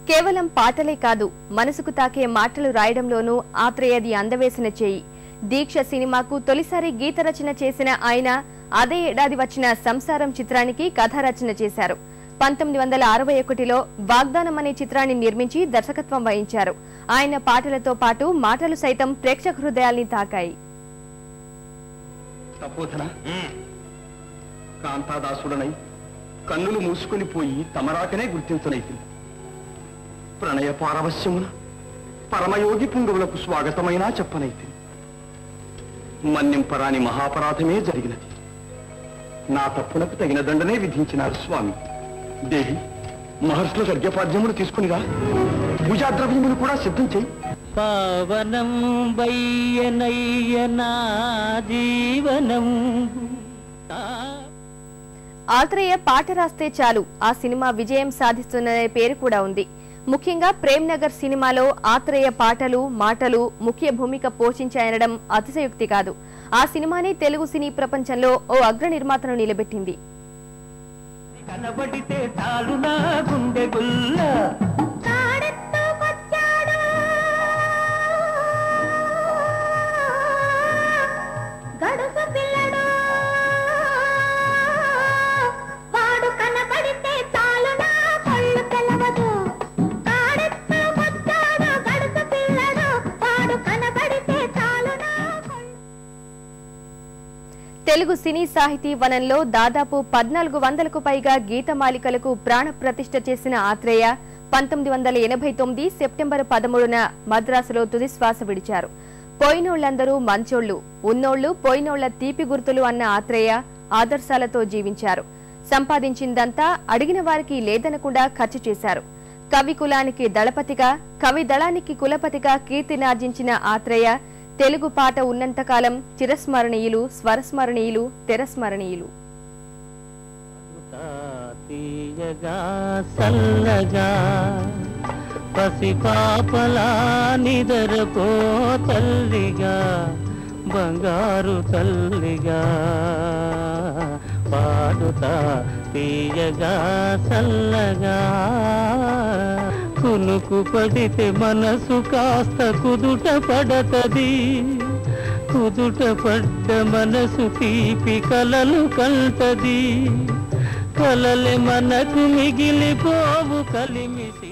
కేవలం పాటలే కాదు, మనసుకు తాకే మాటలు రాయడంలోనూ ఆత్రేయది అందవేసిన చేయి. దీక్ష సినిమాకు తొలిసారి గీత రచన చేసిన ఆయన అదే ఏడాది వచ్చిన సంసారం చిత్రానికి కథ రచన చేశారు. 1961లో వాగ్దానం అనే చిత్రాన్ని నిర్మించి దర్శకత్వం వహించారు. ఆయన పాటలతో పాటు మాటలు సైతం ప్రేక్షక హృదయాల్ని తాకాయి. కాంతాదాసుడనై కన్నులు మూసుకొని పోయి తమరాకనే గుర్తించనైతి. ప్రణయ పారవశ్యమున పరమయోగి పుంగవులకు స్వాగతమైనా చెప్పనైతి. మన్నింపరాని మహాపరాధమే జరిగినది. నా తప్పునకు తగిన దండనే విధించినారు స్వామి. దేవి, మహర్షుల సర్గపాద్యములు తీసుకునిరా, పూజాద్రవ్యములు కూడా సిద్ధం చేయి. పావనం వయ్యనయ్యనా జీవనం. ఆత్రేయ పాట రాస్తే చాలు ఆ సినిమా విజయం సాధిస్తున్నదే పేరు కూడా ఉంది. ముఖ్యంగా ప్రేమ్ నగర్ సినిమాలో ఆత్రేయ పాటలు మాటలు ముఖ్య భూమిక పోషించాయనడం అతిశయోక్తి కాదు. ఆ సినిమానే తెలుగు సినీ ప్రపంచంలో ఓ అగ్ర నిర్మాతను నిలబెట్టింది. తెలుగు సినీ సాహితీ వనంలో దాదాపు 1400కు పైగా గీతమాలికలకు ప్రాణ ప్రతిష్ఠ చేసిన ఆత్రేయ 1989 సెప్టెంబర్ 13న మద్రాసులో తుదిశ్వాస విడిచారు. పోయినోళ్లందరూ మంచోళ్లు, ఉన్నోళ్లు పోయినోళ్ల తీపి గుర్తులు అన్న ఆత్రేయ ఆదర్శాలతో జీవించారు. సంపాదించిందంతా అడిగిన వారికి లేదనకుండా ఖర్చు చేశారు. కవి కులానికి దళపతిగా, కవి దళానికి కులపతిగా కీర్తినార్జించిన ఆత్రేయ తెలుగు పాట ఉన్నంతకాలం చిరస్మరణీయులు, స్వరస్మరణీయులు, తెరస్మరణీయులు. పసిపాపలా నిదరపో తల్లిగా, బంగారు తల్లిగా పాడుతా తీయగా సల్లగా. కునుకు పడితే మనసు కాస్త కుదుట పడతది, కుదుట పడ్డ మనసు తీపి కలలు కంటది. కలలే మనకు మిగిలిపోవు కలిమిసి.